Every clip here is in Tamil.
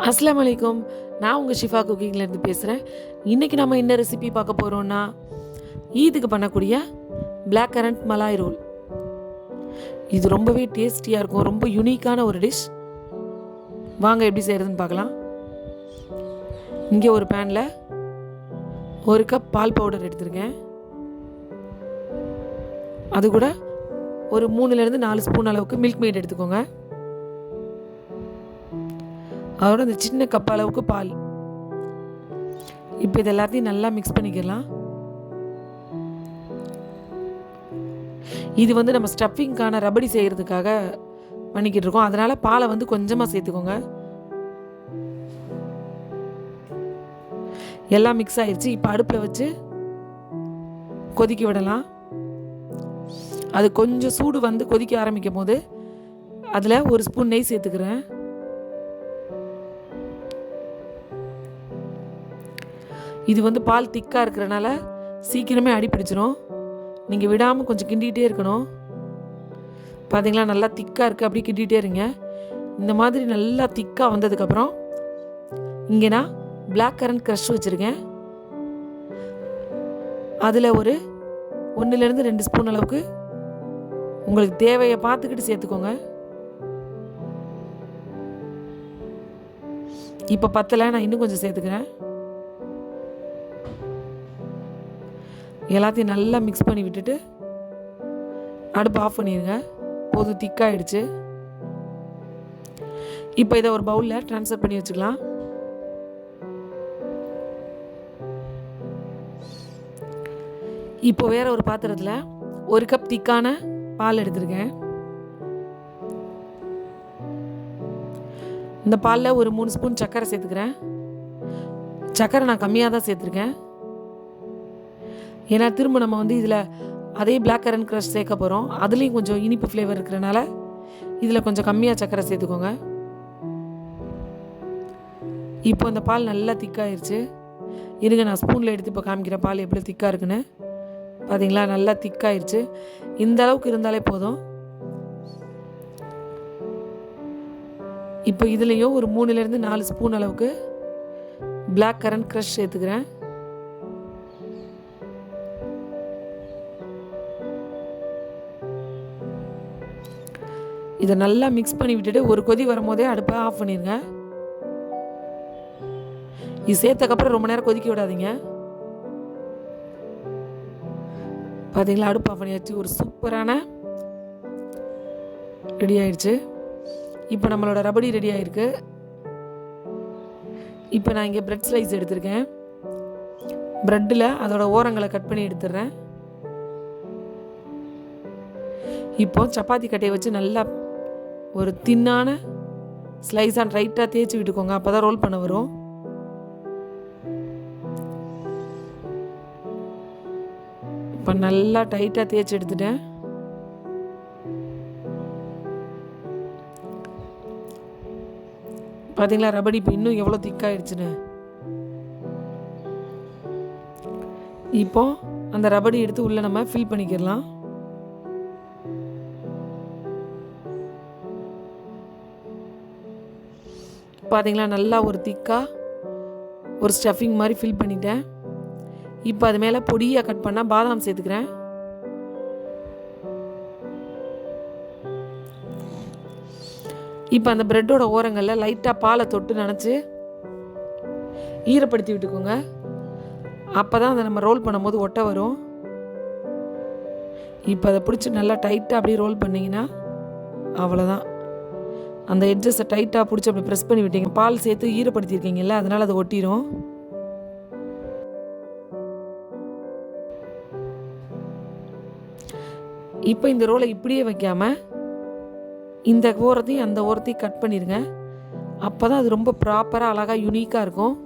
அஸ்ஸலாமு அலைக்கும். நான் உங்கள் ஷிஃபா குக்கிங்லேருந்து பேசுகிறேன். இன்றைக்கி நம்ம என்ன ரெசிபி பார்க்க போகிறோன்னா, ஈதுக்கு பண்ணக்கூடிய பிளாக் கரண்ட் மலாய் ரோல். இது ரொம்பவே டேஸ்டியாக இருக்கும். ரொம்ப யூனிக்கான ஒரு டிஷ். வாங்க எப்படி செய்கிறதுன்னு பார்க்கலாம். இங்கே ஒரு பேனில் 1 கப் பால் பவுடர் எடுத்துருக்கேன். அது கூட ஒரு 3லேருந்து 4 ஸ்பூன் அளவுக்கு மில்க் மேட் எடுத்துக்கோங்க. அதோட இந்த சின்ன கப் அளவுக்கு பால். இப்போ இது எல்லாத்தையும் நல்லா மிக்ஸ் பண்ணிக்கலாம். இது நம்ம ஸ்டஃபிங்கான ரபடி செய்கிறதுக்காக பண்ணிக்கிட்டு இருக்கோம். அதனால் பாலை கொஞ்சமாக சேர்த்துக்கோங்க. எல்லாம் மிக்ஸ் ஆயிடுச்சு. இப்போ அடுப்பில் வச்சு கொதிக்க விடலாம். அது கொஞ்சம் சூடு கொதிக்க ஆரம்பிக்கும் போது அதில் 1 ஸ்பூன் நெய் சேர்த்துக்கிறேன். இது பால் திக்காக இருக்கிறனால சீக்கிரமே அடிப்பிடிச்சிடும். நீங்கள் விடாமல் கொஞ்சம் கிண்டிகிட்டே இருக்கணும். பார்த்தீங்களா, நல்லா திக்காக இருக்குது. அப்படியே கிண்டிகிட்டே இருங்க. இந்த மாதிரி நல்லா திக்காக வந்ததுக்கப்புறம் இங்கே நான் பிளாக் கரண்ட் க்ரஷ் வச்சுருக்கேன். அதில் ஒரு 1லேருந்து 2 ஸ்பூன் அளவுக்கு உங்களுக்கு தேவையை பார்த்துக்கிட்டு சேர்த்துக்கோங்க. இப்போ பத்தலை, நான் இன்னும் கொஞ்சம் சேர்த்துக்கிறேன். எல்லாத்தையும் நல்லா மிக்ஸ் பண்ணி விட்டுட்டு அடுப்பு ஆஃப் பண்ணிடுங்க. போதும், திக்காயிடுச்சு. இப்போ இதை ஒரு பவுலில் ட்ரான்ஸ்ஃபர் பண்ணி வச்சுக்கலாம். இப்போ வேற ஒரு பாத்திரத்தில் 1 கப் திக்கான பால் எடுத்துருக்கேன். இந்த பாலில் ஒரு 3 ஸ்பூன் சர்க்கரை சேர்த்துக்கிறேன். சர்க்கரை நான் கம்மியாக தான் சேர்த்துருக்கேன். ஏன்னா திரும்ப நம்ம இதில் அதே பிளாக் கரண்ட் க்ரஷ் சேர்க்க போகிறோம். அதுலேயும் கொஞ்சம் இனிப்பு ஃப்ளேவர் இருக்கிறனால இதில் கொஞ்சம் கம்மியாக சர்க்கரை சேர்த்துக்கோங்க. இப்போ இந்த பால் நல்லா திக்காயிருச்சு. இருங்க, நான் ஸ்பூனில் எடுத்து இப்போ காமிக்கிறேன் பால் எப்படி திக்காக இருக்குன்னு. பார்த்தீங்களா, நல்லா திக்காயிருச்சு. இந்த அளவுக்கு இருந்தாலே போதும். இப்போ இதுலேயும் ஒரு 3லேருந்து 4 ஸ்பூன் அளவுக்கு பிளாக் கரண்ட் க்ரஷ் சேர்த்துக்கிறேன். இதை நல்லா மிக்ஸ் பண்ணி விட்டுட்டு ஒரு கொதி வரும்போதே அடுப்பை ஆஃப் பண்ணிடுங்க. இது சேர்த்தக்கப்புறம் ரொம்ப நேரம் கொதிக்க விடாதீங்க. பார்த்தீங்களா, அடுப்பு ஆஃப் பண்ணியாச்சு. ஒரு சூப்பரான ரெடி ஆயிடுச்சு. இப்போ நம்மளோட ரபடி ரெடி ஆயிருக்கு. இப்போ நான் இங்கே பிரெட் ஸ்லைஸ் எடுத்திருக்கேன். பிரெட்டில் அதோட ஓரங்களை கட் பண்ணி எடுத்துடுறேன். இப்போ சப்பாத்தி கட்டையை வச்சு நல்லா ஒரு தின்னான ஸ்லைஸாக ரைட்டாக தேய்ச்சி விட்டுக்கோங்க. அப்போ தான் ரோல் பண்ண வரும். இப்போ நல்லா டைட்டாக தேய்ச்சி எடுத்துட்டேன். பார்த்தீங்களா, ரபடி இப்போ இன்னும் எவ்வளோ திக்காயிடுச்சுன்னு. இப்போ அந்த ரபடி எடுத்து உள்ளே நம்ம ஃபில் பண்ணிக்கிடலாம். பார்த்தீங்களா, நல்லா ஒரு திக்காக ஒரு ஸ்டஃபிங் மாதிரி ஃபில் பண்ணிட்டேன். இப்போ அது மேலே பொடியாக கட் பண்ணால் பாதாம் சேர்த்துக்கிறேன். இப்போ அந்த ப்ரெட்டோட ஓரங்களில் லைட்டாக பாலை தொட்டு நனைச்சி ஈரப்படுத்தி விட்டுக்கோங்க. அப்போ தான் அதை நம்ம ரோல் பண்ணும்போது ஒட்ட வரும். இப்போ அதை பிடிச்சி நல்லா டைட்டாக அப்படியே ரோல் பண்ணிங்கன்னா அவ்வளோதான். அந்த எட்ஜஸை டைட்டாக பிடிச்சி அப்படி ப்ரெஸ் பண்ணி விட்டீங்க. பால் சேர்த்து ஈரப்படுத்தியிருக்கீங்கல்ல, அதனால் அது ஒட்டிடும். இப்போ இந்த ரோலை இப்படியே வைக்காமல் இந்த ஓரத்தையும் அந்த ஓரத்தையும் கட் பண்ணிடுங்க. அப்போ தான் அது ரொம்ப ப்ராப்பராக அழகாக யூனிக்காக இருக்கும்.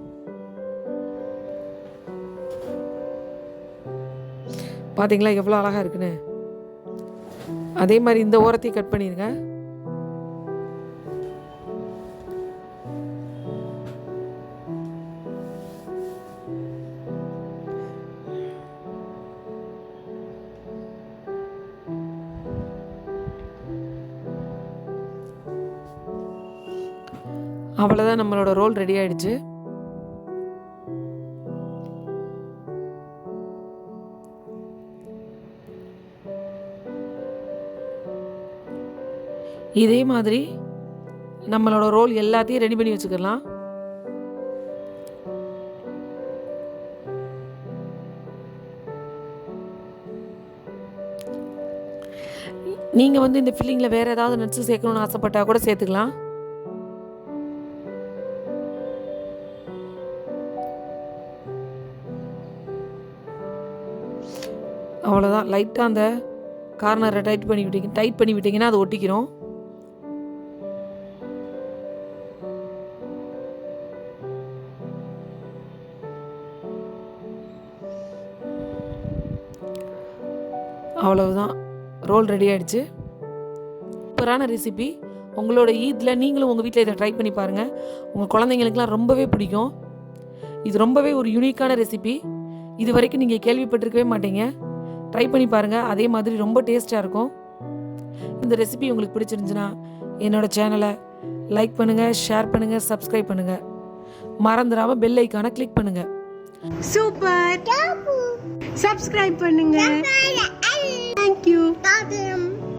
பார்த்தீங்களா எவ்வளோ அழகாக இருக்குன்னு. அதே மாதிரி இந்த ஓரத்தையும் கட் பண்ணிடுங்க. அவ்வளோதான், நம்மளோட ரோல் ரெடி ஆயிடுச்சு. இதே மாதிரி நம்மளோட ரோல் எல்லாத்தையும் ரெடி பண்ணி வச்சுக்கலாம். நீங்கள் வந்து இந்த ஃபில்லிங்கில் வேறு ஏதாவது நட்ஸு சேர்க்கணும்னு ஆசைப்பட்டா கூட சேர்த்துக்கலாம். அவ்வளோதான், லைட்டாக அந்த கார்னரை டைட் பண்ணி விட்டிங்கன்னா அது ஒட்டிக்கிறோம். அவ்வளவுதான், ரோல் ரெடி ஆகிடுச்சு. சூப்பரான ரெசிபி. உங்களோட ஈதில் நீங்களும் உங்கள் வீட்டில் இதை ட்ரை பண்ணி பாருங்கள். உங்கள் குழந்தைங்களுக்குலாம் ரொம்பவே பிடிக்கும். இது ரொம்பவே ஒரு யூனிக்கான ரெசிபி. இது வரைக்கும் நீங்கள் கேள்விப்பட்டிருக்கவே மாட்டீங்க. ட்ரை பண்ணி பாருங்கள், அதே மாதிரி ரொம்ப டேஸ்ட்டாக இருக்கும். இந்த ரெசிபி உங்களுக்கு பிடிச்சிருந்துச்சுன்னா என்னோடய சேனலை லைக் பண்ணுங்கள், ஷேர் பண்ணுங்கள், சப்ஸ்கிரைப் பண்ணுங்கள். மறந்துடாமல் பெல் ஐக்கானை கிளிக் பண்ணுங்கள். சூப்பர், சப்ஸ்கிரைப் பண்ணுங்க. Thank you.